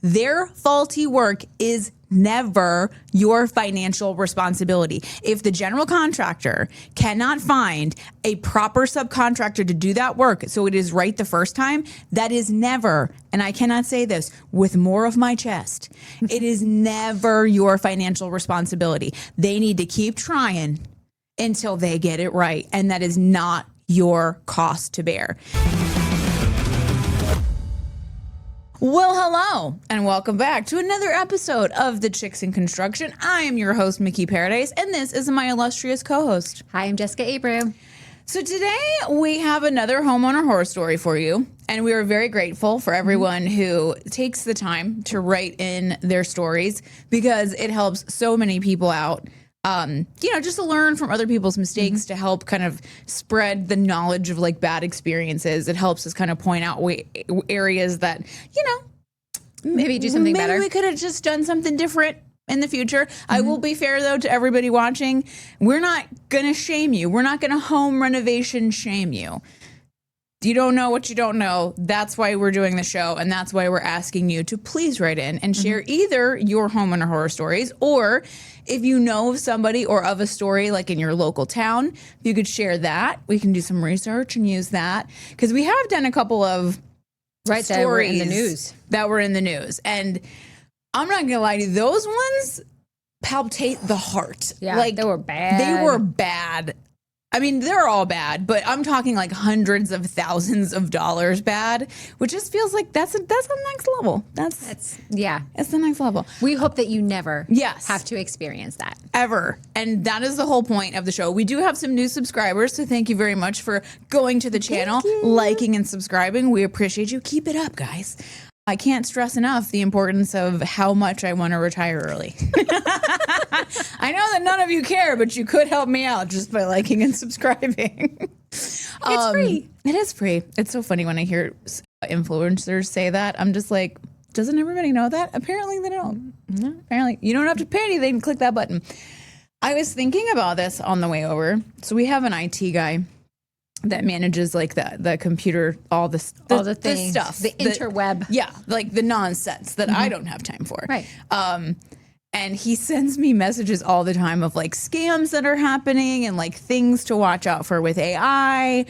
Their faulty work is never your financial responsibility. If the general contractor cannot find a proper subcontractor to do that work so it is right the first time, that is never, and I cannot say this with more of my chest, it is never your financial responsibility. They need to keep trying until they get it right, and that is not your cost to bear. Well, hello, and welcome back to another episode of The Chicks in Construction. I am your host, Mickey Paradise, and this is my illustrious co-host. Hi, I'm Jessica Abreu. So today we have another homeowner horror story for you, and we are very grateful for everyone who takes the time to write in their stories because it helps so many people out. Just to learn from other people's mistakes to help kind of spread the knowledge of like bad experiences. It helps us kind of point out areas that, maybe do something better. Maybe we could have just done something different in the future. I will be fair though to everybody watching. We're not going to shame you. We're not going to home renovation shame you. You don't know what you don't know. That's why we're doing the show, and that's why we're asking you to please write in and share either your homeowner horror stories, or if you know of somebody or of a story like in your local town, if you could share that. We can do some research and use that, because we have done a couple of stories that were in the news. And I'm not gonna lie to you, those ones palpitate the heart. Yeah, like they were bad. They were bad. I mean, they're all bad, but I'm talking like hundreds of thousands of dollars bad, which just feels like that's the next level. It's the next level. We hope that you never Yes. have to experience that. Ever. And that is the whole point of the show. We do have some new subscribers, so thank you very much for going to the channel, liking and subscribing. We appreciate you. Keep it up, guys. I can't stress enough the importance of how much I want to retire early. I know that none of you care, but you could help me out just by liking and subscribing. It's free. It is free. It's so funny when I hear influencers say that. I'm just like, doesn't everybody know that? Apparently they don't. Apparently you don't have to pay anything. Click that button. I was thinking about this on the way over. So we have an IT guy that manages like the computer, all the things, the interweb. Yeah, like the nonsense that I don't have time for. Right. And he sends me messages all the time of like scams that are happening and like things to watch out for with AI.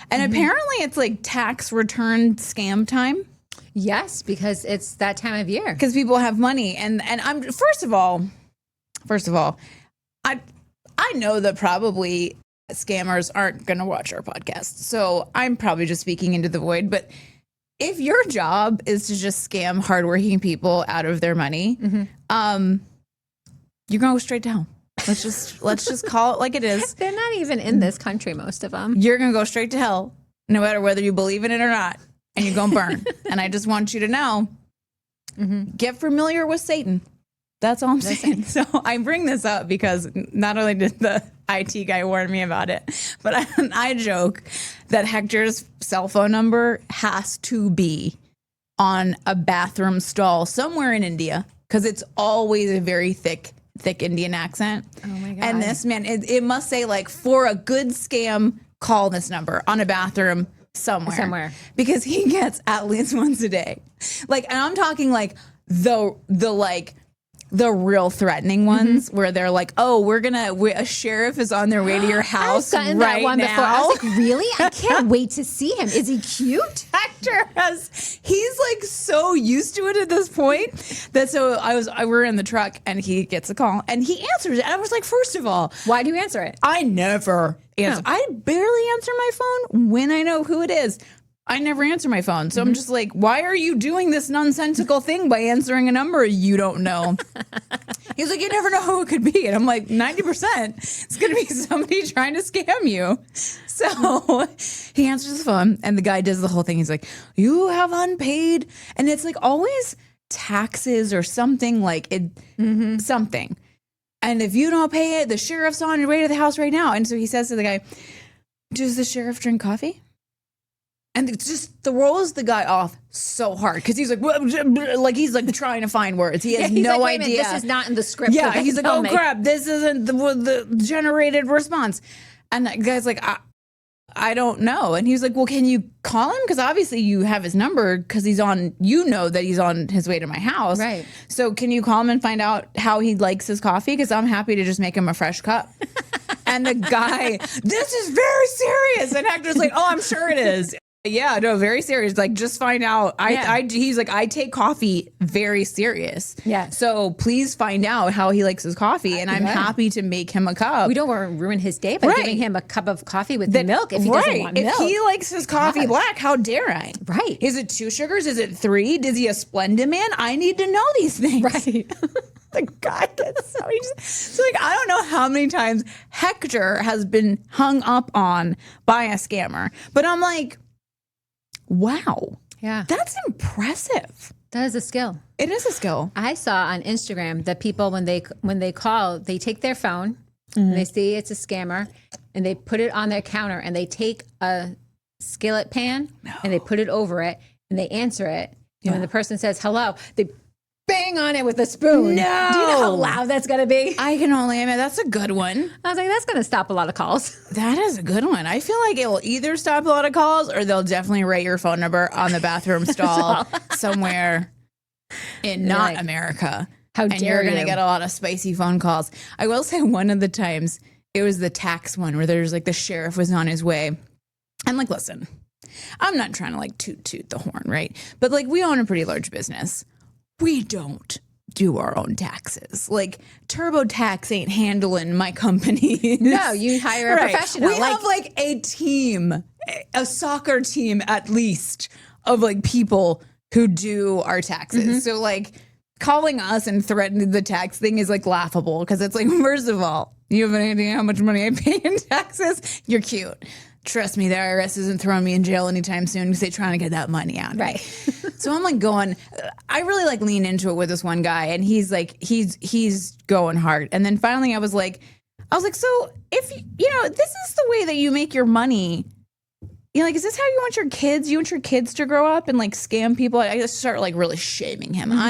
And apparently it's like tax return scam time. Yes, because it's that time of year. Because people have money. And I'm first of all, I know that probably scammers aren't going to watch our podcast. So I'm probably just speaking into the void. But if your job is to just scam hardworking people out of their money, you're going to go straight to hell. Let's just call it like it is. They're not even in this country, most of them. You're going to go straight to hell, no matter whether you believe in it or not. And you're going to burn. And I just want you to know, get familiar with Satan. That's all I'm saying. So I bring this up because not only did the IT guy warn me about it, but I joke that Hector's cell phone number has to be on a bathroom stall somewhere in India, because it's always a very thick Indian accent. Oh my God. And this man, it must say like, for a good scam, call this number on a bathroom somewhere. Because he gets at least once a day. Like, and I'm talking like the real threatening ones where they're like, oh, a sheriff is on their way to your house I've gotten right that one now. before. I was like, really? I can't wait to see him. Is he cute? Hector he's like so used to it at this point that we're in the truck and he gets a call and he answers it. And I was like, first of all, why do you answer it? I never answer. I barely answer my phone when I know who it is. I never answer my phone. So I'm just like, why are you doing this nonsensical thing by answering a number you don't know? He's like, you never know who it could be. And I'm like, 90%, it's going to be somebody trying to scam you. So he answers the phone and the guy does the whole thing. He's like, you have unpaid. And it's like always taxes or something like it, something. And if you don't pay it, the sheriff's on your way to the house right now. And so he says to the guy, does the sheriff drink coffee? And it just throws the guy off so hard because he's like he's like trying to find words. He has no like, idea. This is not in the script. Yeah, he's like, oh crap, this isn't the generated response. And that guy's like, I don't know. And he was like, well, can you call him? Because obviously you have his number because he's on, you know that he's on his way to my house. Right. So can you call him and find out how he likes his coffee? Because I'm happy to just make him a fresh cup. And the guy, this is very serious. And Hector's like, oh, I'm sure it is. Yeah, no, very serious. Like, just find out. He's like, I take coffee very serious. Yeah. So please find out how he likes his coffee, and I'm happy to make him a cup. We don't want to ruin his day by giving him a cup of coffee with milk if he doesn't want milk. If he likes his coffee black, how dare I? Right. Is it 2 sugars? Is it 3? Is he a Splenda man? I need to know these things. Right. The guy gets so like, I don't know how many times Hector has been hung up on by a scammer, but I'm like, wow. Yeah. That's impressive. That is a skill. It is a skill. I saw on Instagram that people, when they call, they take their phone, and they see it's a scammer, and they put it on their counter, and they take a skillet pan, and they put it over it, and they answer it. And when the person says hello, they bang on it with a spoon. No. Do you know how loud that's going to be? I can only admit that's a good one. I was like, that's going to stop a lot of calls. That is a good one. I feel like it will either stop a lot of calls or they'll definitely write your phone number on the bathroom stall somewhere in not America. How dare and you're going to you. get a lot of spicy phone calls. I will say one of the times it was the tax one where there's like the sheriff was on his way. I'm like, listen, I'm not trying to like toot the horn, right? But like we own a pretty large business. We don't do our own taxes. Like TurboTax ain't handling my company. No, you hire a professional. We have like a team, a soccer team at least of like people who do our taxes. So like calling us and threatening the tax thing is like laughable because it's like, first of all, you have any idea how much money I pay in taxes? You're cute. Trust me, the IRS isn't throwing me in jail anytime soon because they're trying to get that money out of me. So I'm like going, I really like lean into it with this one guy, and he's like, he's going hard. And then finally I was like, so if, you know, this is the way that you make your money, you know, like, is this how you want your kids? You want your kids to grow up and like scam people? I just start like really shaming him. I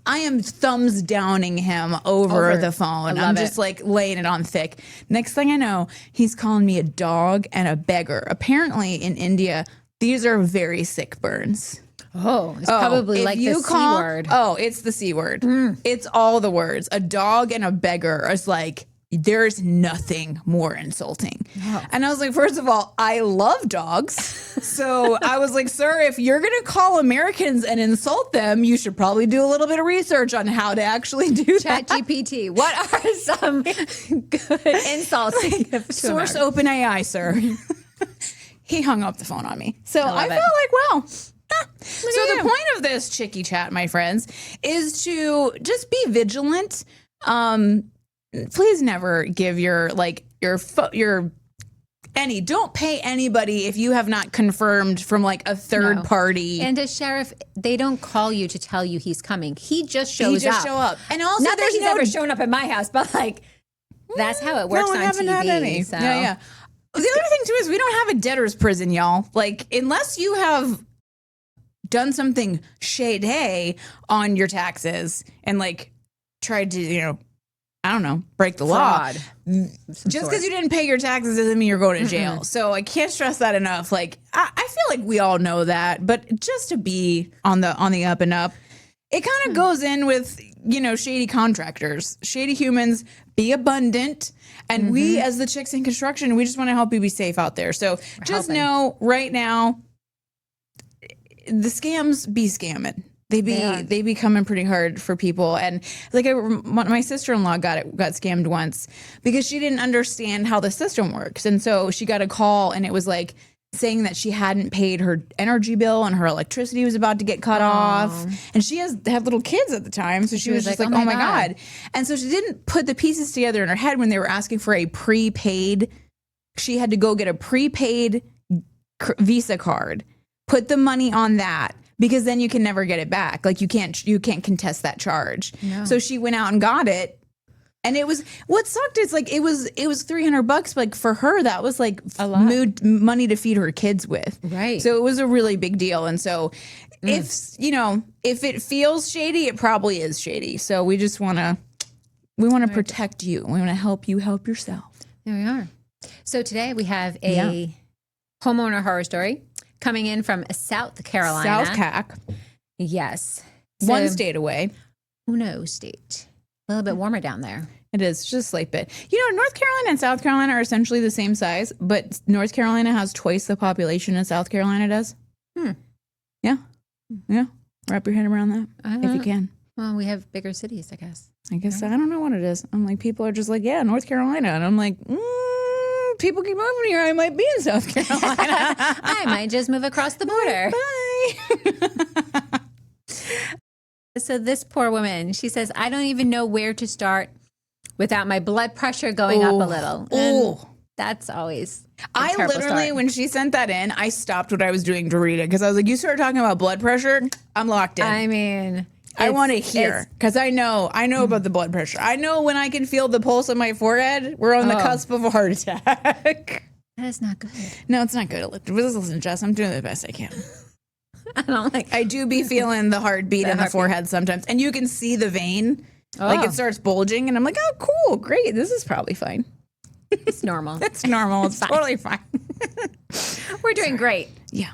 am thumbs downing him over the phone. I'm just like laying it on thick. Next thing I know, he's calling me a dog and a beggar. Apparently in India, these are very sick burns. Oh, it's probably like the C word. Oh, it's the C word. It's all the words. A dog and a beggar is like, there's nothing more insulting. And I was like, first of all, I love dogs. So I was like, sir, if you're going to call Americans and insult them, you should probably do a little bit of research on how to actually do that. ChatGPT, what are some good insults? Source OpenAI, sir. He hung up the phone on me. So I felt like, well. So the point of this chickie chat, my friends, is to just be vigilant. Please never give don't pay anybody if you have not confirmed from like a third party. And a sheriff, they don't call you to tell you he's coming. He just shows up. Show up. And also, not that he's ever shown up at my house, but like that's how it works on TV. Had any. So. Yeah. The other thing too is we don't have a debtor's prison, y'all. Like unless you have done something shady on your taxes and like tried to, you know, I don't know, break the law. Just because you didn't pay your taxes doesn't mean you're going to jail. So I can't stress that enough. Like I feel like we all know that, but just to be on the up and up, it kind of goes in with, you know, shady contractors, shady humans. Be abundant, and we as the chicks in construction, we just want to help you be safe out there. So just know right now, the scams be scamming. They be coming pretty hard for people. And like my sister-in-law got scammed once because she didn't understand how the system works. And so she got a call and it was like saying that she hadn't paid her energy bill and her electricity was about to get cut off. And she had little kids at the time. So she was just like, oh my God. And so she didn't put the pieces together in her head when they were asking for a prepaid. She had to go get a prepaid Visa card, put the money on that. Because then you can never get it back. Like you can't contest that charge. No. So she went out and got it. And it was, what sucked is like, it was $300, but like for her, that was like a lot money to feed her kids with. Right. So it was a really big deal. And so if it feels shady, it probably is shady. So we just want to protect you. We want to help you help yourself. There we are. So today we have a Homeowner Horror Story, coming in from South Carolina. South Cac. Yes. One state away. Uno state. A little bit warmer down there. It is just a slight bit. North Carolina and South Carolina are essentially the same size, but North Carolina has twice the population as South Carolina does. Yeah. Yeah. Wrap your head around that if you can. Well, we have bigger cities, I guess. I guess I don't know what it is. I'm like, people are just like, yeah, North Carolina. And I'm like, people keep moving here. I might be in South Carolina. I might just move across the border. Bye. So this poor woman, she says, I don't even know where to start without my blood pressure going up a little. And that's always I literally, when she sent that in, I stopped what I was doing to read it because I was like, you started talking about blood pressure, I'm locked in. I mean, I want to hear because I know about the blood pressure. I know when I can feel the pulse on my forehead, we're on the cusp of a heart attack. That is not good. No, it's not good. Listen, Jess, I'm doing the best I can. I I do be feeling the heartbeat in the forehead sometimes, and you can see the vein, like it starts bulging, and I'm like, oh, cool, great, this is probably fine. It's normal. It's normal. It's totally fine. We're doing great. Yeah.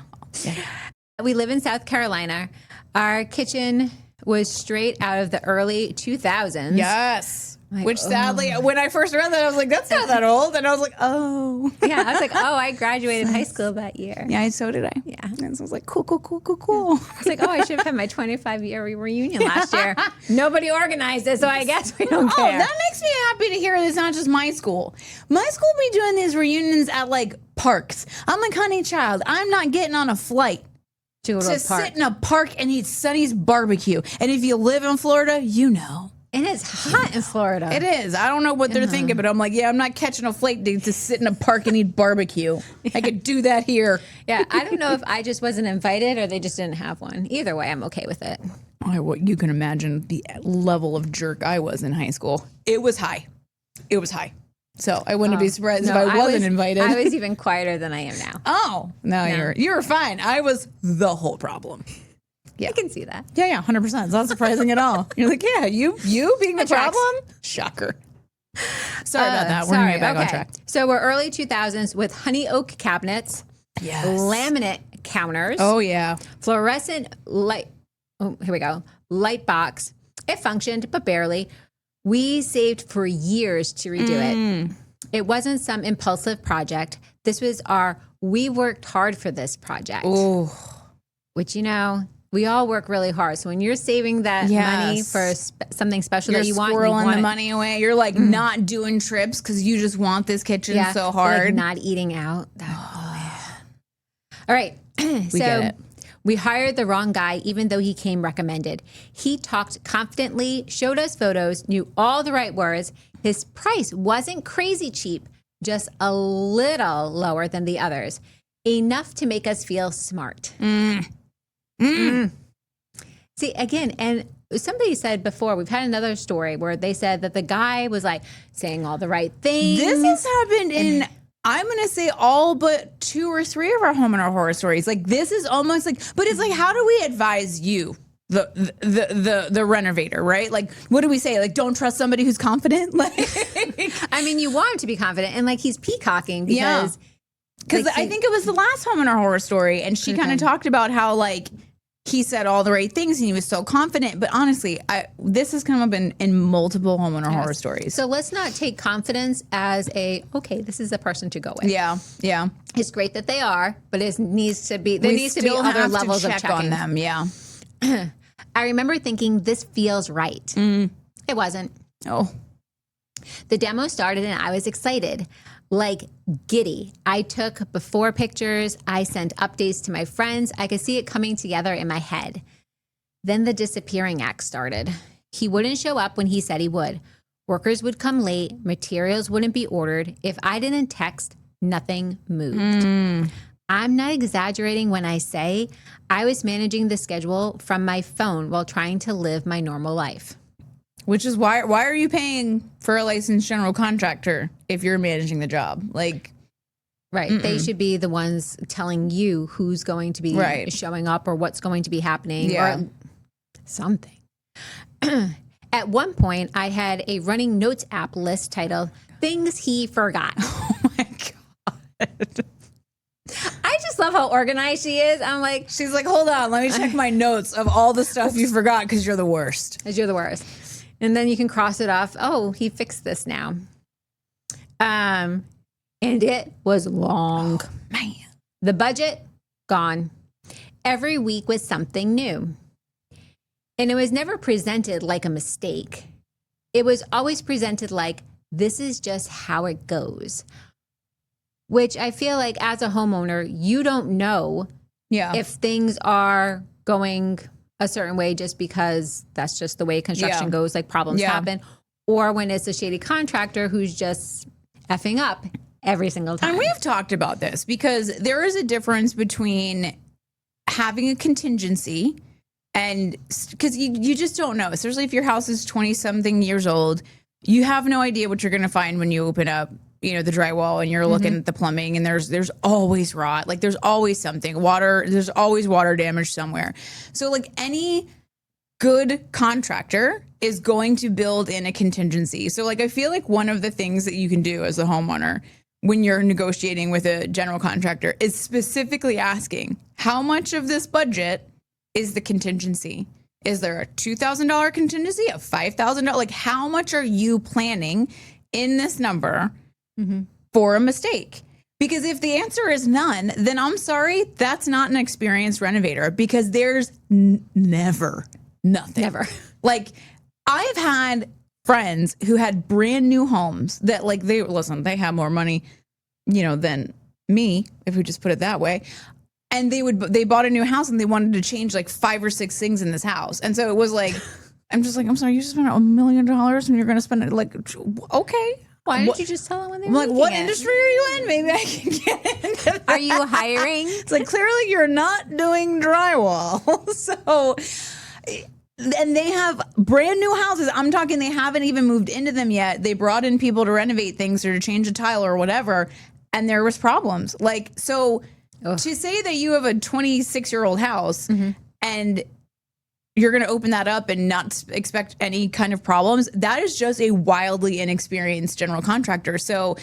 We live in South Carolina. Our kitchen was straight out of the early 2000s. Yes. Which sadly, when I first read that, I was like, that's not that old. And I was like, oh. Yeah, I was like, I graduated high school that year. Yeah, so did I. Yeah. And so I was like, cool. I was like, I should have had my 25-year reunion last year. Nobody organized it, so I guess we don't care. Oh, that makes me happy to hear it's not just my school. My school be doing these reunions at, like, parks. I'm like, honey child, I'm not getting on a flight to sit in a park and eat Sonny's barbecue. And if you live in Florida, you know. And it's hot in Florida. It is. I don't know what they're thinking, but I'm like, I'm not catching a flight to sit in a park and eat barbecue. I could do that here. Yeah, I don't know if I just wasn't invited or they just didn't have one. Either way, I'm okay with it. You can imagine the level of jerk I was in high school. It was high. So I wouldn't be surprised if I wasn't invited. I was even quieter than I am now. Oh, no. You're fine. I was the whole problem. Yeah. I can see that. Yeah, 100%. It's not surprising at all. You're like, yeah, you being the problem? Shocker. Sorry about that. We're going to get back on track. So we're early 2000s with honey oak cabinets, laminate counters. Oh, yeah. Fluorescent light. Oh, here we go. Light box. It functioned, but barely. We saved for years to redo it. It wasn't some impulsive project. This was we worked hard for this project. Ooh. Which, we all work really hard. So when you're saving that money for something special that you want, squirreling the money away. You're like not doing trips because you just want this kitchen so hard. Like not eating out. All right. We get it. We hired the wrong guy, even though he came recommended. He talked confidently, showed us photos, knew all the right words. His price wasn't crazy cheap, just a little lower than the others. Enough to make us feel smart. See, again, and somebody said before, we've had another story where they said that the guy was like saying all the right things. This has happened in, I'm going to say all but 2 or 3 of our Homeowner Horror Stories. Like this is almost like, but it's like, how do we advise you? The renovator, right? Like, what do we say? Like, don't trust somebody who's confident. Like, I mean, you want him to be confident, and like he's peacocking because I think it was the last Homeowner Horror Story, and she kind of talked about how like he said all the right things and he was so confident. But honestly, this has come up in multiple Homeowner Horror Stories. So let's not take confidence as this is a person to go with. Yeah. It's great that they are, but there needs to be other levels of checking on them. Yeah. I remember thinking this feels right. It wasn't. Oh. The demo started and I was excited, like giddy. I took before pictures. I sent updates to my friends. I could see it coming together in my head. Then the disappearing act started. He wouldn't show up when he said he would. Workers would come late. Materials wouldn't be ordered. If I didn't text, nothing moved. I'm not exaggerating when I say I was managing the schedule from my phone while trying to live my normal life. Which is why are you paying for a licensed general contractor if you're managing the job? Like, right. They should be the ones telling you who's going to be showing up or what's going to be happening or something. At one point, I had a running notes app list titled Things He Forgot. Oh my God. I love how organized she is. I'm like, She's like, hold on, let me check my notes of all the stuff you forgot because you're the worst. because you're the worst. And then you can cross it off. Oh, he fixed this now. And it was long. Oh, man. The budget, gone. Every week was something new. And it was never presented like a mistake. It was always presented like, this is just how it goes. Which I feel like as a homeowner, you don't know if things are going a certain way just because that's just the way construction goes, like problems happen. Or when it's a shady contractor who's just effing up every single time. And we've talked about this because there is a difference between having a contingency and because you just don't know, especially if your house is 20 something years old, you have no idea what you're going to find when you open up, you know, the drywall and you're looking at the plumbing and there's always rot. Like there's always something there's always water damage somewhere. So like any good contractor is going to build in a contingency. So like, I feel like one of the things that you can do as a homeowner when you're negotiating with a general contractor is specifically asking how much of this budget is the contingency? Is there a $2,000 contingency, a $5,000? Like how much are you planning in this number for a mistake? Because if the answer is none, then I'm sorry, that's not an experienced renovator because there's never nothing. Never. Like I've had friends who had brand new homes that like they have more money, you know, than me, if we just put it that way. And they bought a new house and they wanted to change like 5 or 6 things in this house. And so it was like, I'm just like, I'm sorry, you just spent $1 million and you're going to spend it like, okay. Why didn't you just tell them when they were I'm like, what it? industry are you in? Maybe I can get into that. Are you hiring? It's like, clearly you're not doing drywall. So, and they have brand new houses. I'm talking, they haven't even moved into them yet. They brought in people to renovate things or to change a tile or whatever. And there was problems. Like, so to say that you have a 26-year-old house and you're going to open that up and not expect any kind of problems, that is just a wildly inexperienced general contractor. So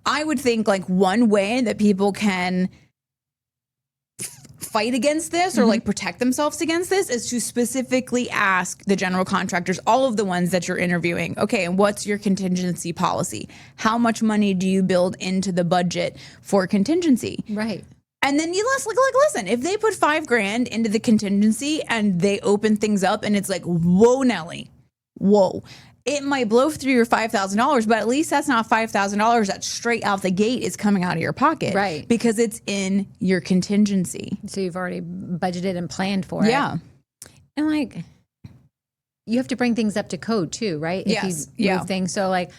I would think like one way that people can fight against this or like protect themselves against this is to specifically ask the general contractors, all of the ones that you're interviewing, okay, and what's your contingency policy? How much money do you build into the budget for contingency? Right. And then you listen, if they put $5,000 into the contingency and they open things up and it's like, whoa, Nelly, whoa, it might blow through your $5,000, but at least that's not $5,000 that straight out the gate is coming out of your pocket. Right. Because it's in your contingency. So you've already budgeted and planned for it. Yeah. And like, you have to bring things up to code too, right? Yes. If you move things. So like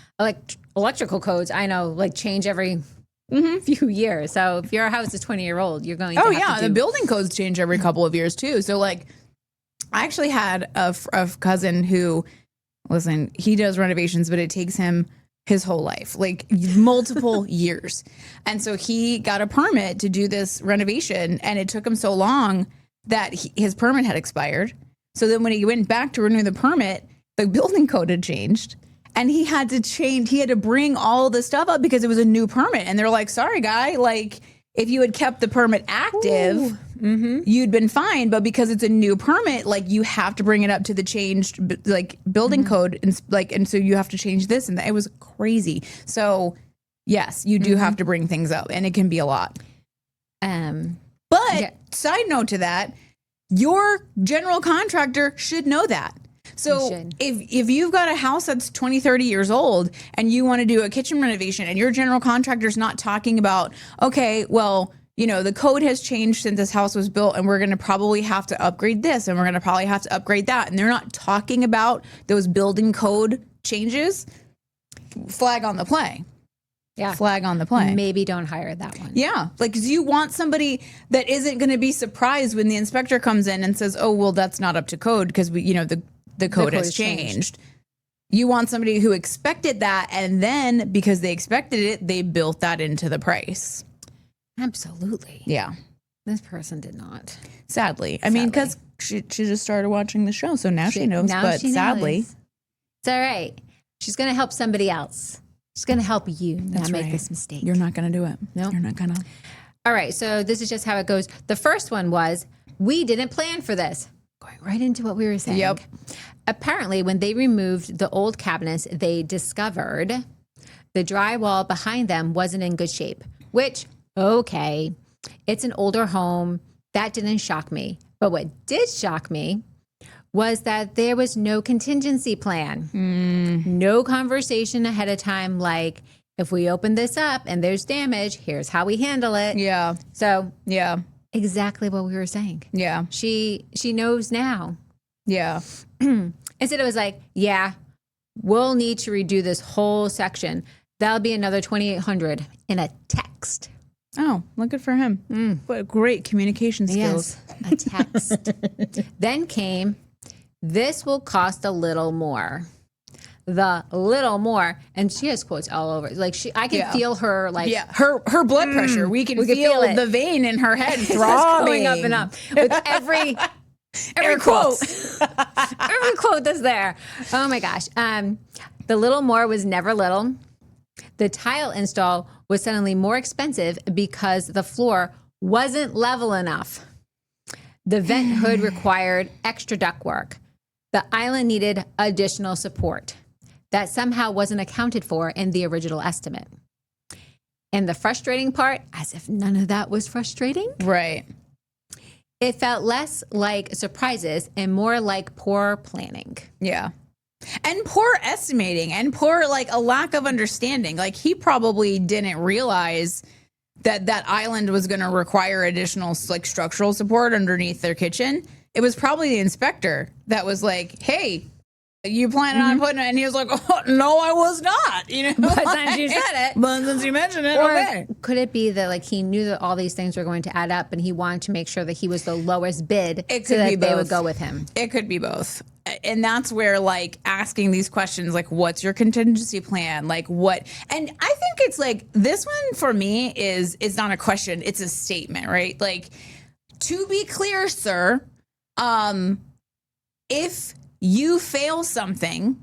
electrical codes, I know, like change every few years. So if your house is 20-year-old, you're going to have to the building codes change every couple of years too. So like, I actually had a cousin who, listen, he does renovations, but it takes him his whole life, like multiple years. And so he got a permit to do this renovation and it took him so long that his permit had expired. So then when he went back to renew the permit, the building code had changed. And he had to bring all the stuff up because it was a new permit. And they're like, sorry, guy, like if you had kept the permit active, you'd been fine. But because it's a new permit, like you have to bring it up to the changed like building code. And so you have to change this and that. It was crazy. So yes, you do have to bring things up and it can be a lot. But side note to that, your general contractor should know that. So if you've got a house that's 20, 30 years old and you want to do a kitchen renovation and your general contractor's not talking about, okay, well, you know, the code has changed since this house was built and we're going to probably have to upgrade this and we're going to probably have to upgrade that. And they're not talking about those building code changes, flag on the play. Yeah. Flag on the play. Maybe don't hire that one. Yeah. Like, 'cause you want somebody that isn't going to be surprised when the inspector comes in and says, oh, well, that's not up to code because the code has changed. You want somebody who expected that, and then because they expected it, they built that into the price. Absolutely. Yeah. This person did not. Sadly. I mean, because she just started watching the show, so now she knows. But sadly. It's all right. She's going to help somebody else. She's going to help you not make this mistake. You're not going to do it. No. You're not going to. All right, so this is just how it goes. The first one was, we didn't plan for this. Going right into what we were saying. Yep. Apparently, when they removed the old cabinets, they discovered the drywall behind them wasn't in good shape, which, okay, it's an older home. That didn't shock me. But what did shock me was that there was no contingency plan, no conversation ahead of time like, if we open this up and there's damage, here's how we handle it. Yeah. So Yeah. exactly what we were saying. Yeah. She knows now. Yeah. Instead it was like, yeah, we'll need to redo this whole section. That'll be another $2,800 in a text. Oh, look good for him. What great communication skills. Yes, a text. Then came, this will cost a little more. The little more, and she has quotes all over. Like I can feel her, like her blood pressure. We can feel it. the vein in her head It's throbbing going up and up with every quote. Every quote that's there. Oh my gosh. The little more was never little. The tile install was suddenly more expensive because the floor wasn't level enough. The vent hood required extra ductwork. The island needed additional support that somehow wasn't accounted for in the original estimate. And the frustrating part, as if none of that was frustrating, Right. it felt less like surprises and more like poor planning. Yeah. And poor estimating and poor, like, a lack of understanding. Like, he probably didn't realize that that island was going to require additional, like, structural support underneath their kitchen. It was probably the inspector that was like, hey, you planning on putting it? And he was like, oh, no, I was not. You know, But since you said it. But since you mentioned it, Or okay. could it be that, like, he knew that all these things were going to add up and he wanted to make sure that he was the lowest bid It so could be that they both. would go with him? It could be both. And that's where, like, asking these questions, like, what's your contingency plan? Like, what? And I think it's like, this one for me is not a question. It's a statement, right? Like, to be clear, sir, if you fail something,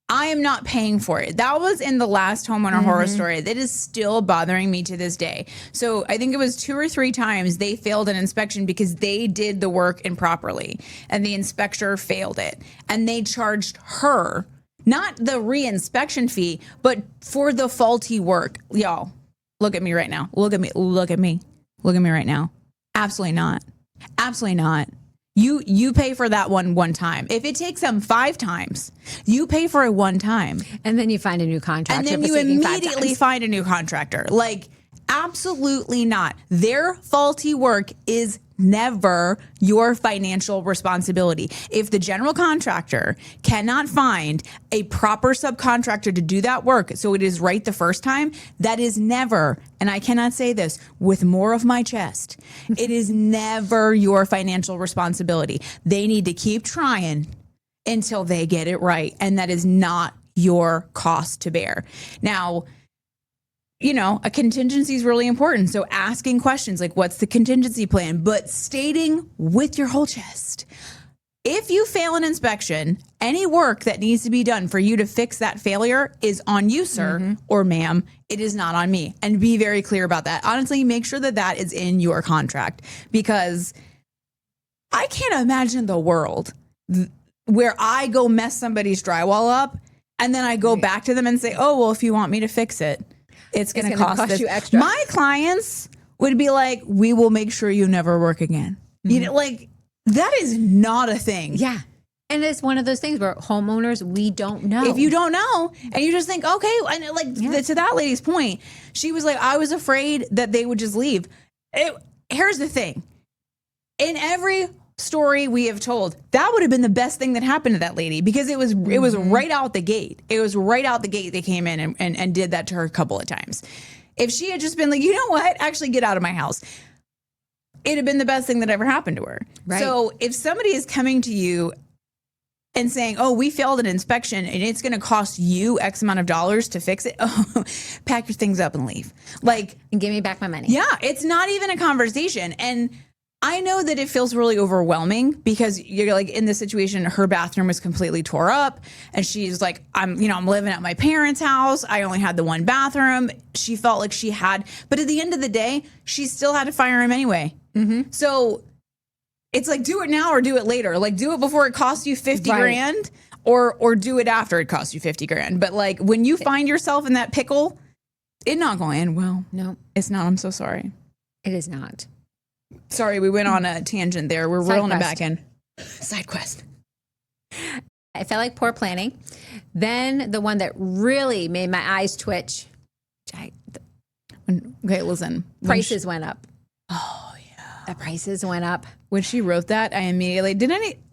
I am not paying for it. That was in the last Homeowner Horror Story. That is still bothering me to this day. So I think it was 2 or 3 times they failed an inspection because they did the work improperly and the inspector failed it. And they charged her, not the re-inspection fee, but for the faulty work. Y'all, look at me right now. Look at me. Look at me. Look at me right now. Absolutely not. Absolutely not. You pay for that one time. If it takes them 5 times, you pay for it 1 time. And then you find a new contractor. And then for you taking 5 immediately times. find a new contractor. Like, absolutely not. Their faulty work is never your financial responsibility. If the general contractor cannot find a proper subcontractor to do that work so it is right the first time, that is never, and I cannot say this with more of my chest, it is never your financial responsibility. They need to keep trying until they get it right. And that is not your cost to bear. Now, you know, a contingency is really important. So asking questions like, what's the contingency plan? But stating with your whole chest, if you fail an inspection, any work that needs to be done for you to fix that failure is on you, sir or ma'am. It is not on me. And be very clear about that. Honestly, make sure that that is in your contract, because I can't imagine the world where I go mess somebody's drywall up and then I go back to them and say, oh, well, if you want me to fix it, it's going to cost this. you extra. My clients would be like, we will make sure you never work again. You know, like, that is not a thing. Yeah. And it's one of those things where homeowners, we don't know. If you don't know and you just think, okay, and like to that lady's point, she was like, I was afraid that they would just leave. Here's the thing. In every story we have told, that would have been the best thing that happened to that lady, because it was right out the gate. It was right out the gate they came in and did that to her a couple of times. If she had just been like, you know what, actually get out of my house, it'd have been the best thing that ever happened to her. Right. So if somebody is coming to you and saying, oh, we failed an inspection and it's going to cost you X amount of dollars to fix it, oh, pack your things up and leave. Like, and give me back my money. yeah, it's not even a conversation. And I know that it feels really overwhelming because you're like in this situation, her bathroom was completely tore up and she's like, I'm living at my parents' house. I only had the one bathroom. She felt like she had, but at the end of the day, she still had to fire him anyway. So it's like, do it now or do it later. Like, do it before it costs you 50 grand or do it after it costs you 50 grand. But like when you find yourself in that pickle, it's not going, well, no, it's not. I'm so sorry. It is not. Sorry, we went on a tangent there. We're rolling it back in. Side quest. I felt like poor planning. Then the one that really made my eyes twitch. Okay, listen. Prices went up. Oh yeah, the prices went up. When she wrote that, I immediately did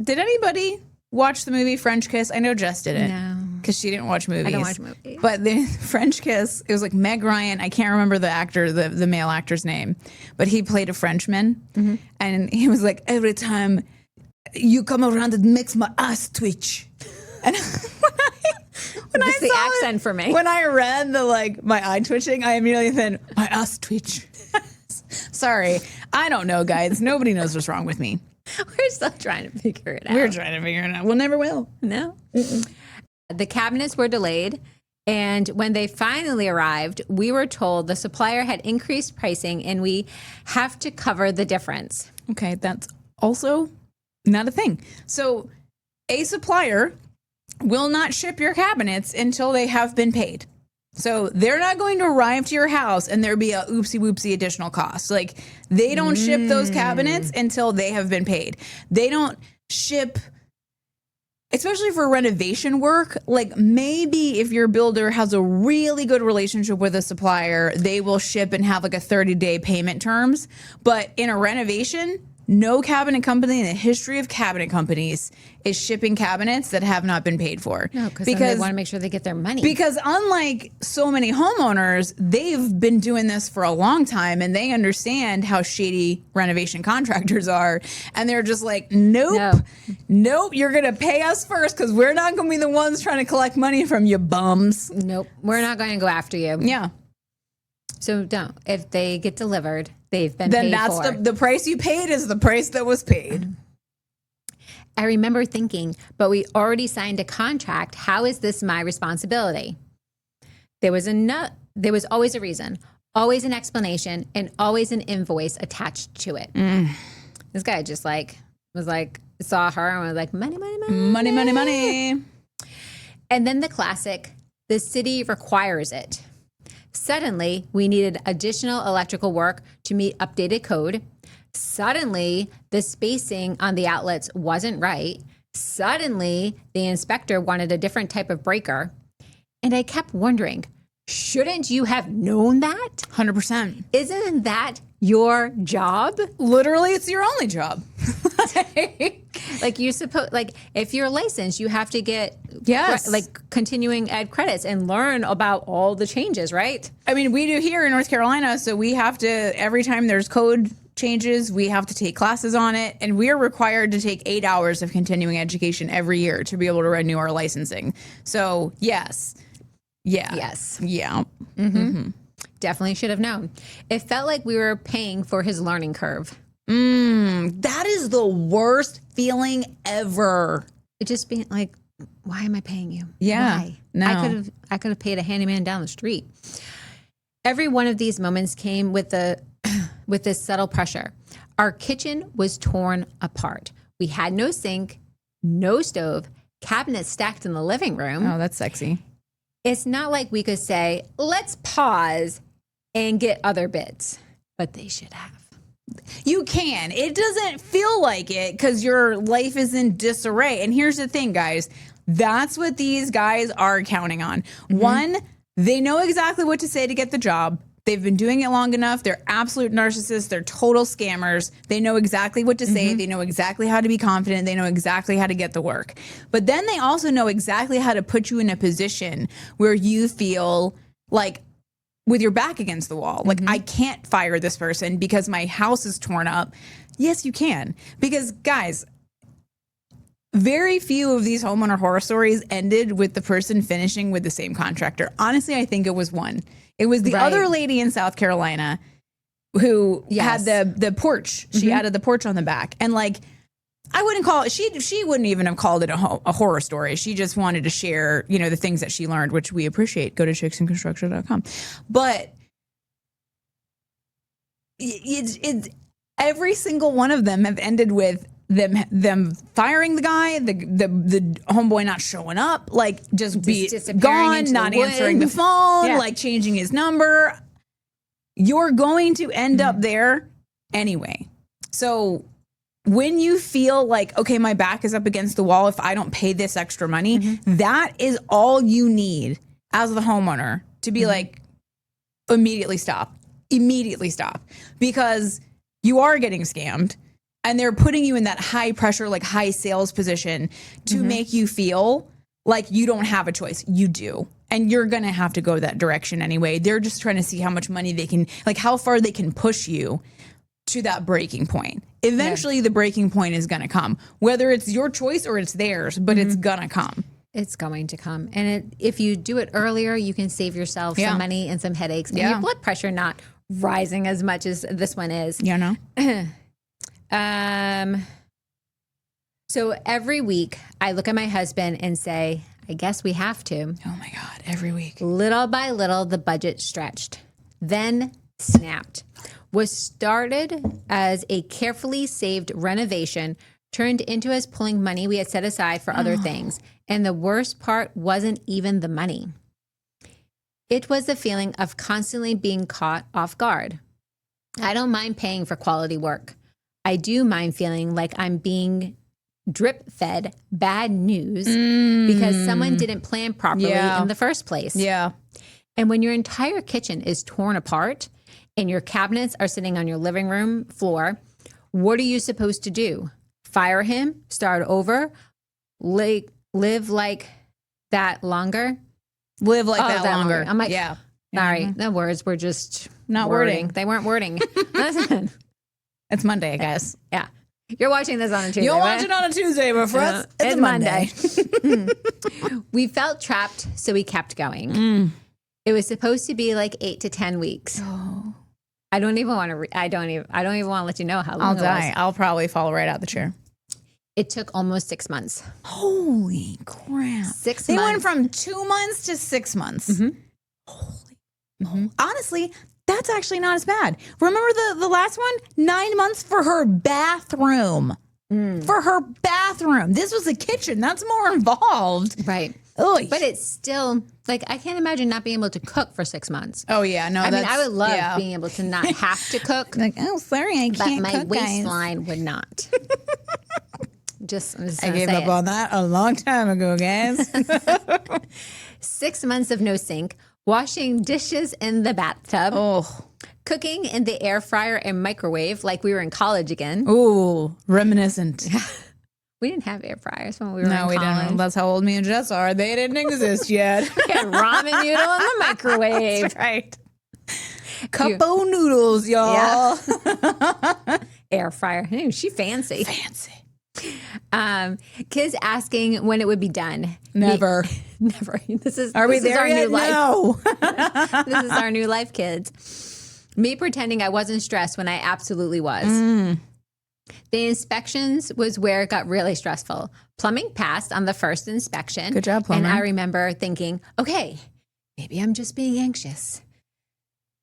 anybody watch the movie French Kiss? I know Jess didn't. No. Because she didn't watch movies. I don't watch movies. But the French Kiss, it was like Meg Ryan. I can't remember the actor, the male actor's name, but he played a Frenchman. And he was like, every time you come around, it makes my ass twitch. And when I saw the accent for me. When I read the my eye twitching, I immediately said, my ass twitch. Sorry. I don't know, guys. Nobody knows what's wrong with me. We're still trying to figure it out. We're trying to figure it out. We'll never will. No. The cabinets were delayed, and when they finally arrived, we were told the supplier had increased pricing and we have to cover the difference. Okay, that's also not a thing. So a supplier will not ship your cabinets until they have been paid. So they're not going to arrive to your house and there be a oopsie whoopsie additional cost. Like they don't ship those cabinets until they have been paid. They don't ship, especially for renovation work. Like maybe if your builder has a really good relationship with a supplier, they will ship and have like a 30-day payment terms. But in a renovation, no cabinet company in the history of cabinet companies is shipping cabinets that have not been paid for. No, because they want to make sure they get their money. Because unlike so many homeowners, they've been doing this for a long time and they understand how shady renovation contractors are. And they're just like, nope, you're going to pay us first because we're not going to be the ones trying to collect money from you bums. Nope, we're not going to go after you. Yeah. So don't. If they get delivered, they've been paid for. Then that's the price you paid is the price that was paid. I remember thinking, but we already signed a contract. How is this my responsibility? There was always a reason, always an explanation, and always an invoice attached to it. This guy just saw her and was like, money, money, money. Money, money, money. And then the classic, the city requires it. Suddenly, we needed additional electrical work to meet updated code. Suddenly, the spacing on the outlets wasn't right. Suddenly, the inspector wanted a different type of breaker. And I kept wondering, shouldn't you have known that? 100%. Isn't that your job? Literally, it's your only job. If you're licensed, you have to get continuing ed credits and learn about all the changes, right? I mean, we do here in North Carolina, so we have to, every time there's code changes, we have to take classes on it, and we are required to take 8 hours of continuing education every year to be able to renew our licensing. So, yes. Yeah. Yes. Yeah. Definitely should have known. It felt like we were paying for his learning curve. That is the worst feeling ever. It just being like, why am I paying you? Yeah. Why? No. I could have paid a handyman down the street. Every one of these moments came with this subtle pressure. Our kitchen was torn apart. We had no sink, no stove, cabinets stacked in the living room. Oh, that's sexy. It's not like we could say, let's pause and get other bits, but they should have. You can. It doesn't feel like it because your life is in disarray. And here's the thing, guys. That's what these guys are counting on. One, they know exactly what to say to get the job. They've been doing it long enough. They're absolute narcissists. They're total scammers. They know exactly what to say. They know exactly how to be confident. They know exactly how to get the work. But then they also know exactly how to put you in a position where you feel like with your back against the wall. Like, I can't fire this person because my house is torn up. Yes, you can. Because, guys, very few of these homeowner horror stories ended with the person finishing with the same contractor. Honestly, I think it was one. It was the other lady in South Carolina. who Yes. had the porch. She added the porch on the back. And like, I wouldn't call it, she wouldn't even have called it a horror story. She just wanted to share, you know, the things that she learned, which we appreciate. Go to chicksandconstruction.com. But it's every single one of them have ended with them firing the guy, the homeboy not showing up, like just be gone, not answering the phone, like changing his number. You're going to end up there anyway. So when you feel like, okay, my back is up against the wall if I don't pay this extra money, that is all you need as the homeowner to be like, immediately stop, because you are getting scammed and they're putting you in that high pressure, like high sales position to make you feel like you don't have a choice. You do. And you're going to have to go that direction anyway. They're just trying to see how much money they can, like how far they can push you to that breaking point. Eventually, the breaking point is going to come, whether it's your choice or it's theirs, but it's going to come. It's going to come. And if you do it earlier, you can save yourself some money and some headaches and your blood pressure not rising as much as this one is. Yeah, no. So every week I look at my husband and say, I guess we have to. Oh my God, every week. Little by little, the budget stretched, then snapped. Was started as a carefully saved renovation, turned into us pulling money we had set aside for other things. And the worst part wasn't even the money. It was the feeling of constantly being caught off guard. I don't mind paying for quality work. I do mind feeling like I'm being drip fed bad news because someone didn't plan properly in the first place. Yeah. And when your entire kitchen is torn apart and your cabinets are sitting on your living room floor, what are you supposed to do? Fire him? Start over? Live like that longer? Live like that longer. I'm like, sorry, the words were just not wording. They weren't wording. Listen. It's Monday, guys. Yeah. You're watching this on a Tuesday. You'll watch it on a Tuesday, but for us, it's a Monday. We felt trapped, so we kept going. It was supposed to be like 8 to 10 weeks. Oh. I don't even want to. I don't even want to let you know how long I'll die. I'll probably fall right out the chair. It took almost 6 months. Holy crap! 6 They months. went from 2 months to 6 months. Holy. Honestly, that's actually not as bad. Remember the last one? 9 months for her bathroom. For her bathroom. This was a kitchen. That's more involved. Right. Oy. But it's still, like, I can't imagine not being able to cook for 6 months. Oh, yeah. No, I mean, I would love being able to not have to cook. Like, oh, sorry, I but can't my cook, waistline would not. I'm just I gave up on that a long time ago, guys. 6 months of no sink, washing dishes in the bathtub, cooking in the air fryer and microwave like we were in college again. Ooh, reminiscent. We didn't have air fryers when we were in college. No, we didn't. That's how old me and Jess are. They didn't exist yet. We had ramen noodle in the microwave. That's right. Cup of noodles, y'all. Yeah. Air fryer. Hey, she fancy. Kids asking when it would be done. Never. Never. This is Are we there our yet? new life. No. This is our new life, kids. Me pretending I wasn't stressed when I absolutely was. The inspections was where it got really stressful. Plumbing passed on the first inspection. Good job, plumber. And I remember thinking, okay, maybe I'm just being anxious.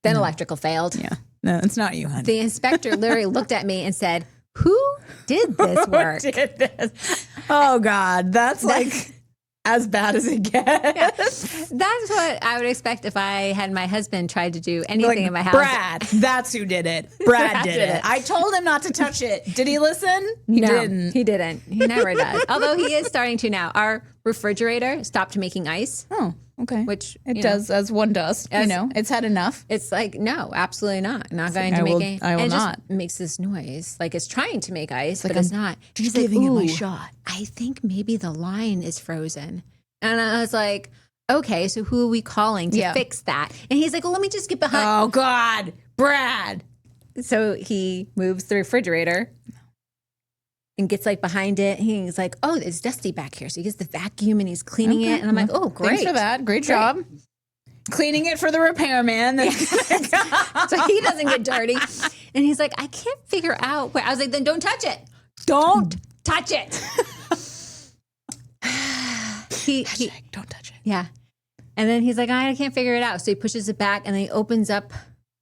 Then electrical failed. Yeah. No, it's not you, honey. The inspector literally looked at me and said, who did this work? Who did this? Oh, God. That's like as bad as it gets. Yeah. That's what I would expect if I had my husband try to do anything in my house. Brad, that's who did it. Brad did it. I told him not to touch it. Did he listen? He didn't. He didn't. He never does. Although he is starting to now. Our refrigerator stopped making ice. Oh, okay. Which it does, as one does. It's had enough. It's like, no, absolutely not. Not going to make it. I will not. Just makes this noise. Like it's trying to make ice, but it's not. Just giving it my shot. I think maybe the line is frozen. And I was like, okay, so who are we calling to fix that? And he's like, well, let me just get behind. Oh, God. Brad. So he moves the refrigerator and gets like behind it. He's like, oh, it's dusty back here. So he gets the vacuum and he's cleaning it. And I'm like, oh, great. Thanks for that. Great job. cleaning it for the repairman. So he doesn't get dirty. And he's like, I can't figure out where. I was like, then don't touch it. Don't touch it. Don't touch it. Yeah. And then he's like, I can't figure it out. So he pushes it back and then he opens up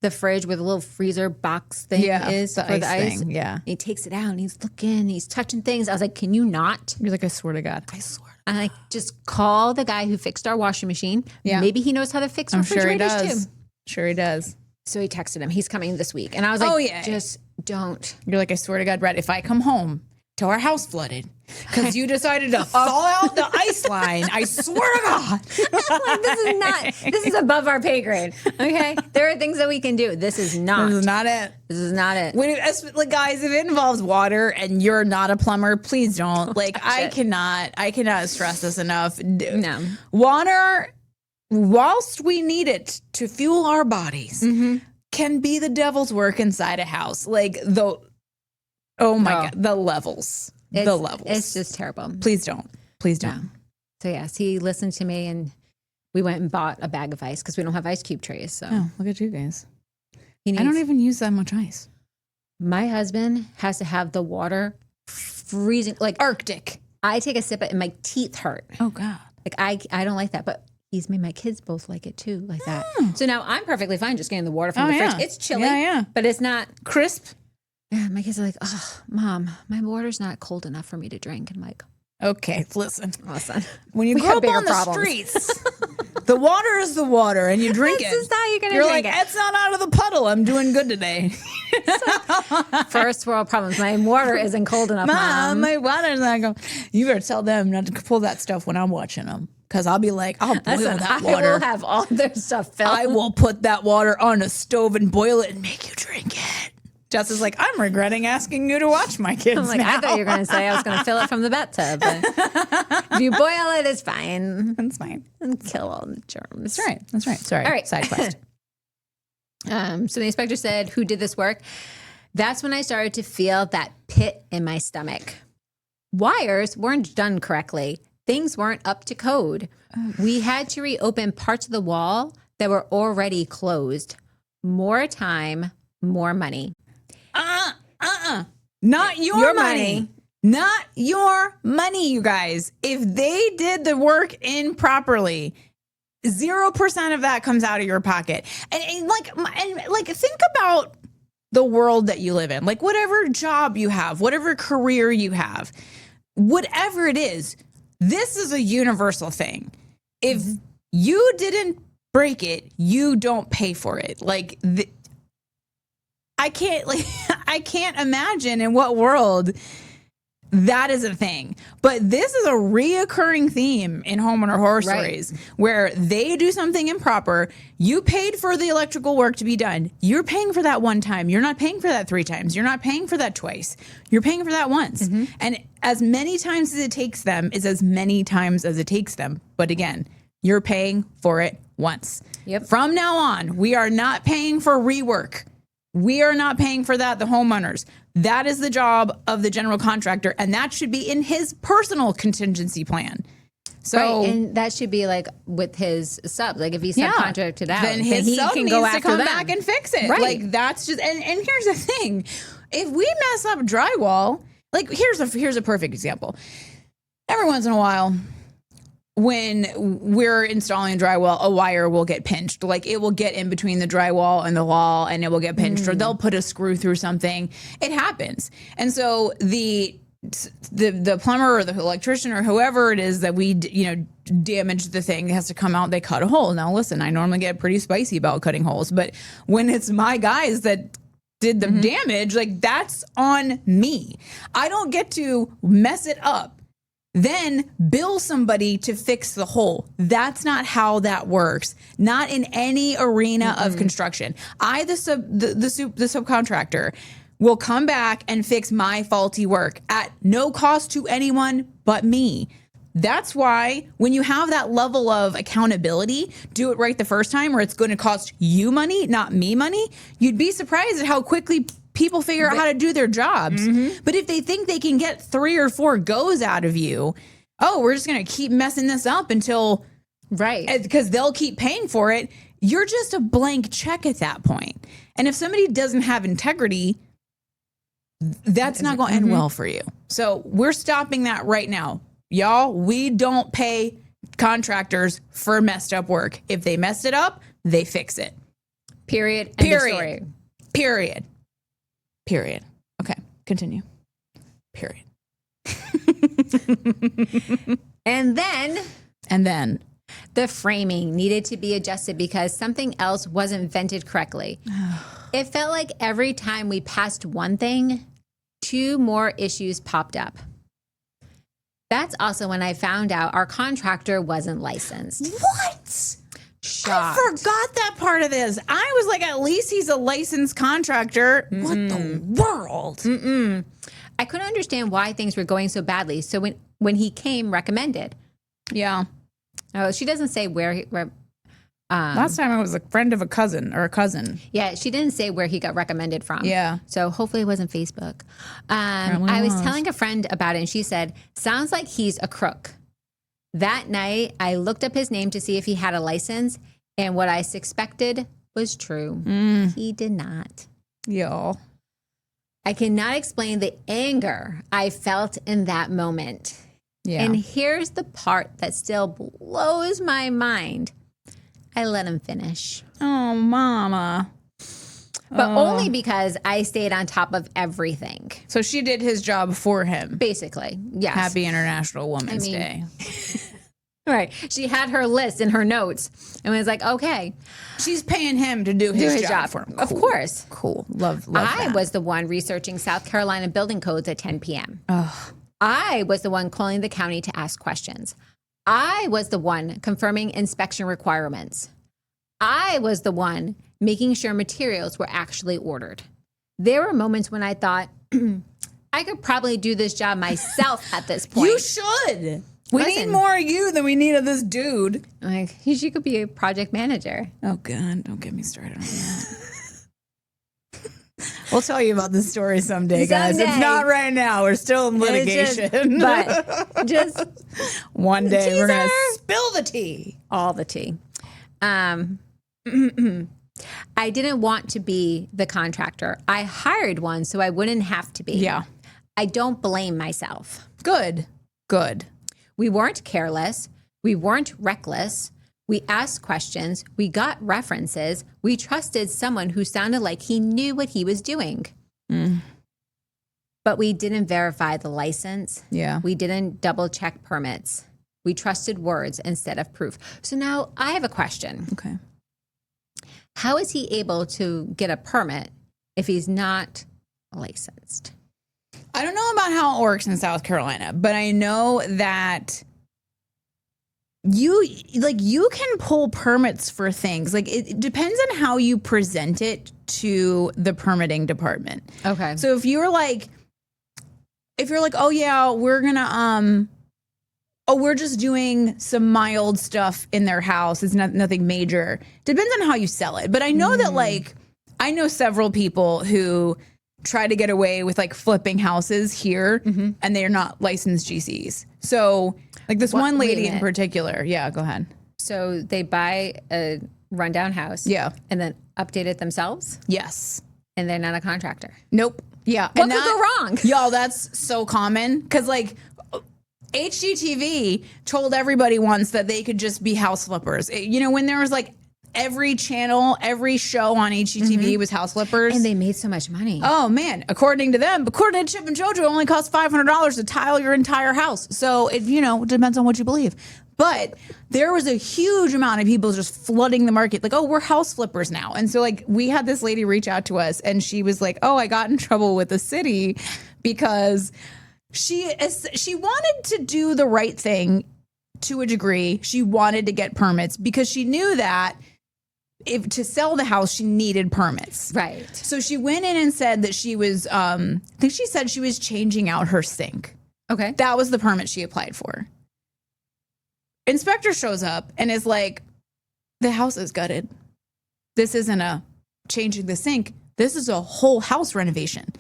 the fridge where the little freezer box thing is for the ice. Thing. Yeah. And he takes it out and he's looking, he's touching things. I was like, can you not? You're like, I swear to God. I swear. I'm like, just call the guy who fixed our washing machine. Yeah. Maybe he knows how to fix refrigerators too. Sure he does. So he texted him. He's coming this week. And I was like, just don't. You're like, I swear to God, Brett, if I come home to our house flooded because you decided to thaw out the ice line, I swear to God. Like, this is above our pay grade. Okay. There are things that we can do. This is not. This is not it. This is not it. Like, guys, if it involves water and you're not a plumber, please don't. Like, I cannot stress this enough. No. Water, whilst we need it to fuel our bodies, can be the devil's work inside a house. Like, oh my God, the levels. It's just terrible. Please don't. Please don't. No. So yes, he listened to me and we went and bought a bag of ice because we don't have ice cube trays. So look at you guys. I don't even use that much ice. My husband has to have the water freezing, like Arctic. I take a sip and my teeth hurt. Oh God. Like I don't like that, but he's made my kids both like it too, like that. So now I'm perfectly fine just getting the water from the fridge. It's chilly, but it's not crisp. Yeah, my kids are like, oh, Mom, my water's not cold enough for me to drink. I'm like, okay, listen. When you grow up on the streets, the water is the water, and you drink it. This is how you're going to drink it. You're like, it's not out of the puddle. I'm doing good today. First world problems. My water isn't cold enough, Mom. My water's not cold. You better tell them not to pull that stuff when I'm watching them. Because I'll be like, I'll boil that water. I will have all their stuff filled. I will put that water on a stove and boil it and make you drink it. Jess is like, I'm regretting asking you to watch my kids. I'm like, now. I thought you were going to say I was going to fill it from the bathtub. But if you boil it, it's fine. It's fine. And kill all the germs. That's right. Sorry. All right. Side quest. So the inspector said, who did this work? That's when I started to feel that pit in my stomach. Wires weren't done correctly. Things weren't up to code. We had to reopen parts of the wall that were already closed. More time, more money. Not your money. Not your money, you guys. If they did the work improperly, 0% of that comes out of your pocket. And think about the world that you live in. Like, whatever job you have, whatever career you have, whatever it is, this is a universal thing. If you didn't break it, you don't pay for it. Like, I can't imagine in what world that is a thing. But this is a reoccurring theme in Homeowner Horror Stories, where they do something improper. You paid for the electrical work to be done. You're paying for that one time. You're not paying for that 3 times. You're not paying for that twice. You're paying for that once. And as many times as it takes them is as many times as it takes them. But again, you're paying for it once. From now on, we are not paying for rework. We are not paying for that, the homeowners. That is the job of the general contractor, and that should be in his personal contingency plan. So, and that should be like with his subs. Like if he subcontracted out, then his sub can go after come back and fix it. Like that's just and here's the thing: if we mess up drywall, like here's a perfect example. Every once in a while, when we're installing drywall, a wire will get pinched. Like it will get in between the drywall and the wall and it will get pinched, or they'll put a screw through something. It happens. And so the plumber or the electrician or whoever it is that we, damaged the thing has to come out. They cut a hole. Now, listen, I normally get pretty spicy about cutting holes, but when it's my guys that did the damage, like that's on me. I don't get to mess it up, then bill somebody to fix the hole. That's not how that works. Not in any arena of construction. The subcontractor will come back and fix my faulty work at no cost to anyone but me. That's why when you have that level of accountability, do it right the first time, or it's going to cost you money, not me money. You'd be surprised at how quickly people figure out how to do their jobs. But if they think they can get 3 or 4 goes out of you, we're just going to keep messing this up until Right. Because they'll keep paying for it. You're just a blank check at that point. And if somebody doesn't have integrity, that's not going to end well for you. So we're stopping that right now. Y'all, we don't pay contractors for messed up work. If they messed it up, they fix it. Period. End of story. Period. Okay, continue. Period. And then the framing needed to be adjusted because something else wasn't vented correctly. It felt like every time we passed one thing, 2 more issues popped up. That's also when I found out our contractor wasn't licensed. What? Shocked. I forgot that part of this. I was like, at least he's a licensed contractor. What the world? I couldn't understand why things were going so badly. So when he came, recommended. Yeah. Oh, she doesn't say where Last time I was a friend of a cousin or a cousin. Yeah, she didn't say where he got recommended from. Yeah. So hopefully it wasn't Facebook. I was telling a friend about it and she said, sounds like he's a crook. That night, I looked up his name to see if he had a license, and what I suspected was true. He did not. Y'all. I cannot explain the anger I felt in that moment. Yeah. And here's the part that still blows my mind. I let him finish. Oh, mama. But only because I stayed on top of everything. So she did his job for him. Basically, yes. Happy International Women's Day. Right. She had her list in her notes and was like, okay. She's paying him to do his job for him. Of course. Cool. Love I that. was the one researching South Carolina building codes at 10 p.m. I was the one calling the county to ask questions. I was the one confirming inspection requirements. I was the one making sure materials were actually ordered. There were moments when I thought, I could probably do this job myself at this point. You should. We need more of you than we need of this dude. Like, she could be a project manager. Oh, God. Don't get me started on that. We'll tell you about this story someday, guys. It's not right now. We're still in litigation. Just one day we're going to spill the tea. All the tea. I didn't want to be the contractor. I hired one so I wouldn't have to be. Yeah. I don't blame myself. Good. We weren't careless. We weren't reckless. We asked questions. We got references. We trusted someone who sounded like he knew what he was doing. But we didn't verify the license. Yeah. We didn't double check permits. We trusted words instead of proof. So now I have a question. Okay. How is he able to get a permit if he's not licensed? I don't know about how it works in South Carolina, but I know that you can pull permits for things. Like it depends on how you present it to the permitting department. Okay. So if you're like, oh yeah, we're gonna we're just doing some mild stuff in their house. It's nothing major. Depends on how you sell it. But I know that I know several people who try to get away with like flipping houses here and they're not licensed GCs. So like this one lady in particular. Yeah, go ahead. So they buy a rundown house. Yeah. And then update it themselves? Yes. And they're not a contractor? Nope. Yeah. What could go wrong? Y'all, that's so common. Because like HGTV told everybody once that they could just be house flippers. When there was like every channel, every show on HGTV was house flippers. And they made so much money. Oh, man. According to them, according to Chip and JoJo, it only costs $500 to tile your entire house. So, it depends on what you believe. But there was a huge amount of people just flooding the market. Like, oh, we're house flippers now. And so, like, we had this lady reach out to us and she was like, oh, I got in trouble with the city because she wanted to do the right thing to a degree. She wanted to get permits because she knew that if to sell the house, she needed permits. Right. So she went in and said that she was, I think she said she was changing out her sink. Okay. That was the permit she applied for. Inspector shows up and is like, the house is gutted. This isn't a changing the sink. This is a whole house renovation.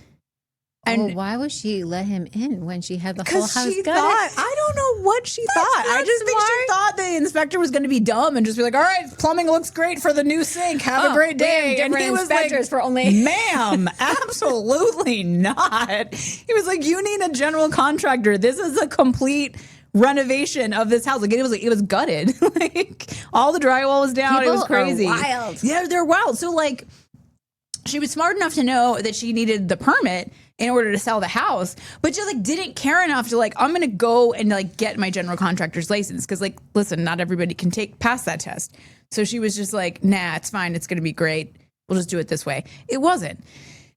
And well, why would she let him in when she had the whole house she gutted? thought, I don't know what she thought. I just think she thought the inspector was going to be dumb and just be like, all right, plumbing looks great for the new sink. Have a great day. And he was like, for only ma'am, absolutely not. He was like, you need a general contractor. This is a complete renovation of this house. Like it was gutted. Like all the drywall was down. People it was crazy. are wild. Yeah, they're wild. So like she was smart enough to know that she needed the permit in order to sell the house, but just like didn't care enough to like, I'm going to go and like get my general contractor's license. Cause like, listen, not everybody can pass that test. So she was just like, nah, it's fine. It's going to be great. We'll just do it this way. It wasn't.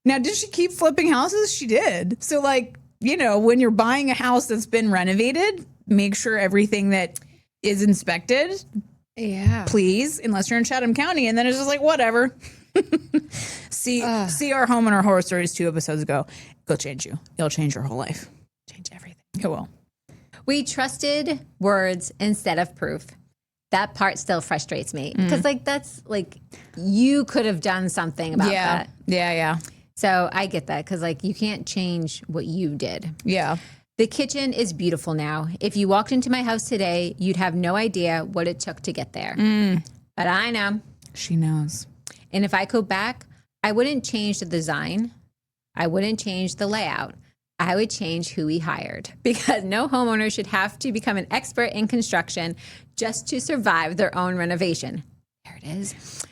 Now, did she keep flipping houses? She did. So like, you know, when you're buying a house that's been renovated, make sure everything that is inspected, please, unless you're in Chatham County. And then it's just like, whatever. See our Homeowner Horror Stories 2 episodes ago. It'll change you. It'll change your whole life. Change everything. It will. We trusted words instead of proof. That part still frustrates me because like that's like you could have done something about that. Yeah. So I get that because like you can't change what you did. Yeah. The kitchen is beautiful now. If you walked into my house today, you'd have no idea what it took to get there. But I know. She knows. And if I go back, I wouldn't change the design. I wouldn't change the layout. I would change who we hired because no homeowner should have to become an expert in construction just to survive their own renovation. There it is.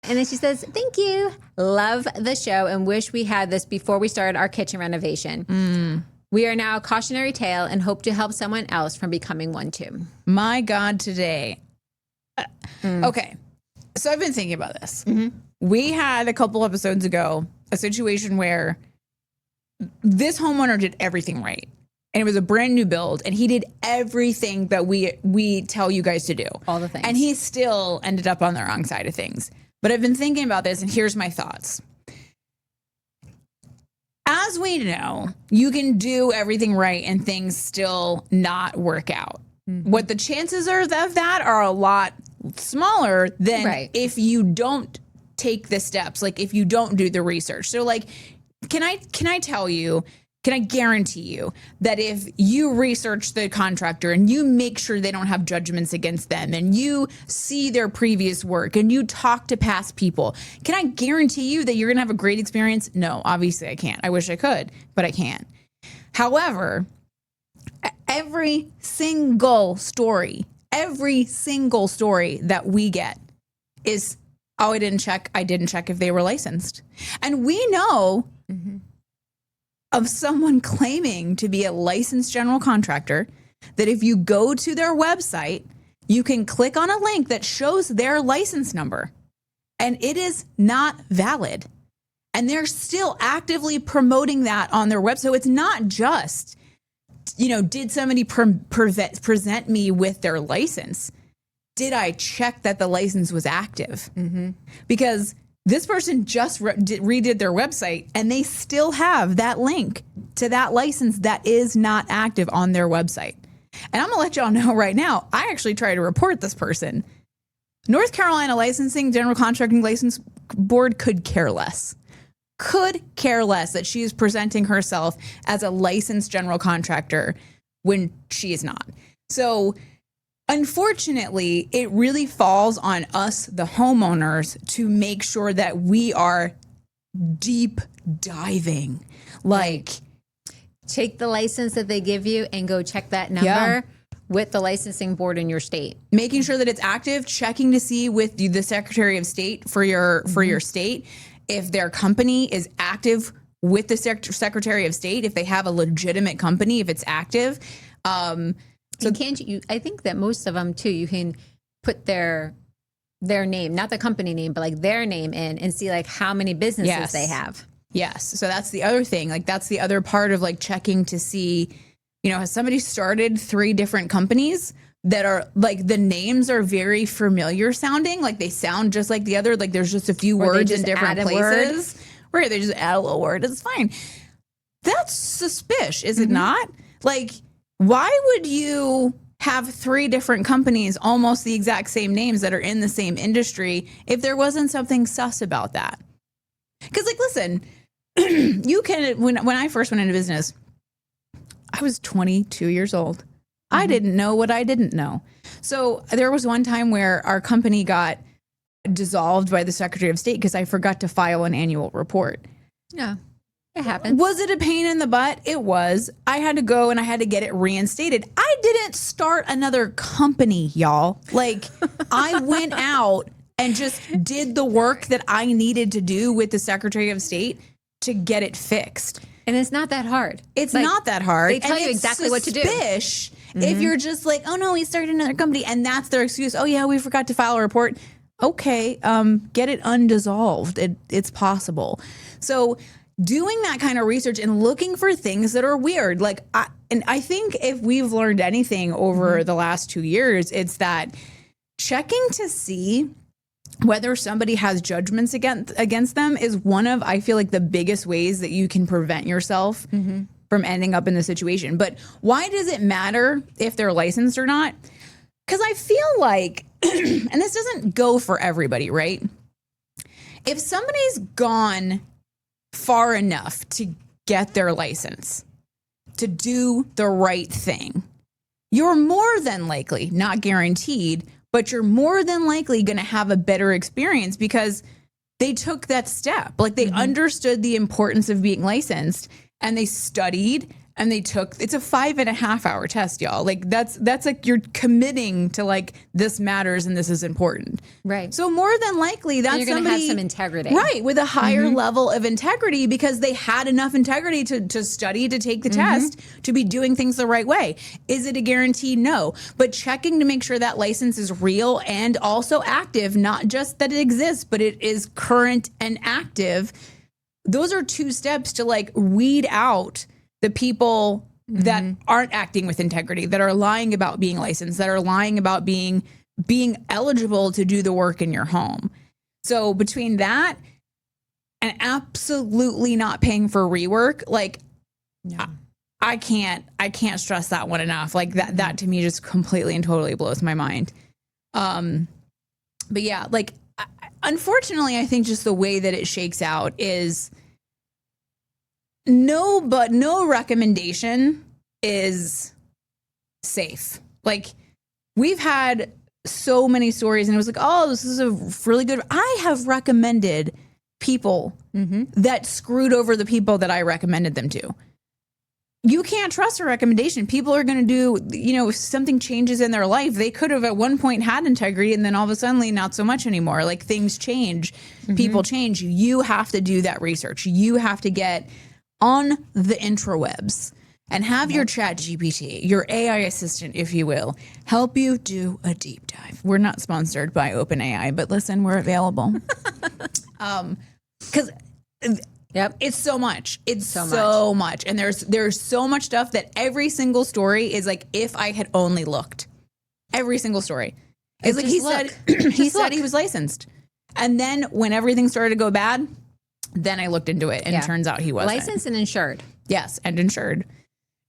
And then she says, thank you. Love the show and wish we had this before we started our kitchen renovation. We are now a cautionary tale and hope to help someone else from becoming one too. My God, today. Okay. So I've been thinking about this. We had a couple episodes ago a situation where this homeowner did everything right. And it was a brand new build. And he did everything that we tell you guys to do. All the things. And he still ended up on the wrong side of things. But I've been thinking about this, and here's my thoughts. As we know, you can do everything right and things still not work out. What the chances are of that are a lot smaller than if you don't take the steps, like if you don't do the research. So like, can I guarantee you that if you research the contractor and you make sure they don't have judgments against them and you see their previous work and you talk to past people, can I guarantee you that you're going to have a great experience? No, obviously I can't. I wish I could, but I can't. However, every single story that we get is, oh, I didn't check if they were licensed. And we know of someone claiming to be a licensed general contractor that if you go to their website, you can click on a link that shows their license number and it is not valid. And they're still actively promoting that on their website. So it's not just, did somebody present me with their license? Did I check that the license was active? Because this person just redid their website and they still have that link to that license that is not active on their website. And I'm going to let y'all know right now, I actually tried to report this person. North Carolina Licensing General Contracting License Board could care less that she is presenting herself as a licensed general contractor when she is not. So unfortunately, it really falls on us, the homeowners, to make sure that we are deep diving. Like, take the license that they give you and go check that number with the licensing board in your state. Making sure that it's active, checking to see with the Secretary of State for your state if their company is active with the Secretary of State, if they have a legitimate company, if it's active. So can't you? I think that most of them too, you can put their name, not the company name, but like their name in and see like how many businesses they have. Yes. So that's the other thing. Like that's the other part of like checking to see, has somebody started 3 different companies that are like the names are very familiar sounding, like they sound just like the other. Like there's just a few words in different places. Where they just add a little word. It's fine. That's suspicious, is it not? Like, why would you have 3 different companies, almost the exact same names that are in the same industry, if there wasn't something sus about that? Because, like, listen, you can, when I first went into business, I was 22 years old. I didn't know what I didn't know. So there was one time where our company got dissolved by the Secretary of State because I forgot to file an annual report. Yeah, it happens. Was it a pain in the butt? It was. I had to go and I had to get it reinstated. I didn't start another company, y'all. Like, I went out and just did the work that I needed to do with the Secretary of State to get it fixed. And it's not that hard. It's not that hard. They tell you exactly what to do. If you're just like, oh no, we started another company, and that's their excuse. Oh yeah, we forgot to file a report. Okay, get it undissolved. It's possible. So doing that kind of research and looking for things that are weird, like, I think if we've learned anything over the last 2 years, it's that checking to see whether somebody has judgments against them is one of, I feel like, the biggest ways that you can prevent yourself from ending up in the situation. But why does it matter if they're licensed or not? Because I feel like, and this doesn't go for everybody, right? If somebody's gone far enough to get their license, to do the right thing, you're more than likely, not guaranteed, but you're more than likely going to have a better experience because they took that step. Like, they understood the importance of being licensed, and they studied, and they took, it's a 5.5 hour test, y'all. Like, that's like, you're committing to, like, this matters and this is important. Right. So more than likely that's you're going to have some integrity. Right. With a higher level of integrity because they had enough integrity to study, to take the test, to be doing things the right way. Is it a guarantee? No. But checking to make sure that license is real and also active, not just that it exists, but it is current and active. Those are 2 steps to, like, weed out the people that aren't acting with integrity, that are lying about being licensed, that are lying about being eligible to do the work in your home. So between that and absolutely not paying for rework, like, I can't stress that one enough. Like, that to me just completely and totally blows my mind. But yeah, like, unfortunately, I think just the way that it shakes out is no recommendation is safe. Like, we've had so many stories and it was like, oh, this is a really good, I have recommended people that screwed over the people that I recommended them to. You can't trust a recommendation. People are going to do, if something changes in their life, they could have at one point had integrity and then all of a sudden not so much anymore. Like, things change, people change. You have to do that research. You have to get on the intrawebs and have your Chat GPT, your AI assistant, if you will, help you do a deep dive. We're not sponsored by OpenAI, but listen, we're available. Because it's so much. It's so much. And there's so much stuff that every single story is like, if I had only looked. Every single story. It's like he said he was licensed. And then when everything started to go bad, then I looked into it, and it turns out he wasn't. Licensed and insured. Yes, and insured.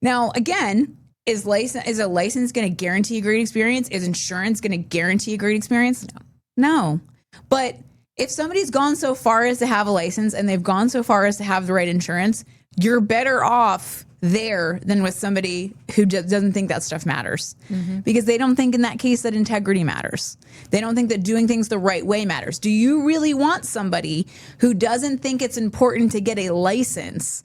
Now, again, is a license going to guarantee a great experience? Is insurance going to guarantee a great experience? No. But if somebody's gone so far as to have a license and they've gone so far as to have the right insurance, you're better off there than with somebody who doesn't think that stuff matters, because they don't think in that case that integrity matters. They don't think that doing things the right way matters. Do you really want somebody who doesn't think it's important to get a license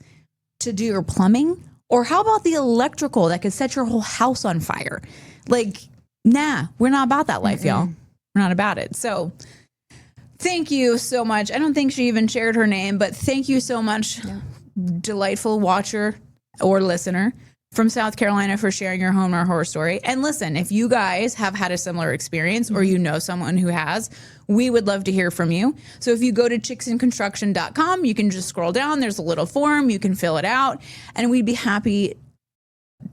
to do your plumbing? Or how about the electrical that could set your whole house on fire? Like, nah, we're not about that life, y'all. We're not about it. So thank you so much. I don't think she even shared her name, but thank you so much, delightful watcher or listener from South Carolina, for sharing your Homeowner Horror Story. And listen, if you guys have had a similar experience or you know someone who has, we would love to hear from you. So if you go to chicksandconstruction.com, you can just scroll down. There's a little form. You can fill it out. And we'd be happy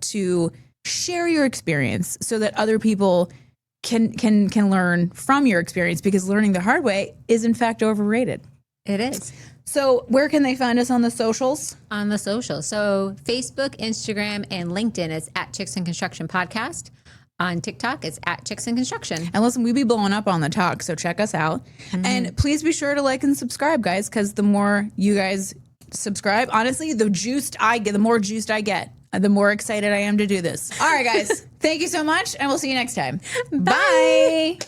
to share your experience so that other people can learn from your experience, because learning the hard way is in fact overrated. It is. So where can they find us on the socials? On the socials. So Facebook, Instagram, and LinkedIn is at Chicks and Construction Podcast. On TikTok, it's at Chicks and Construction. And listen, we be blowing up on the talk, so check us out. And please be sure to like and subscribe, guys, because the more you guys subscribe. Honestly, the more juiced I get, the more excited I am to do this. All right, guys. Thank you so much, and we'll see you next time. Bye.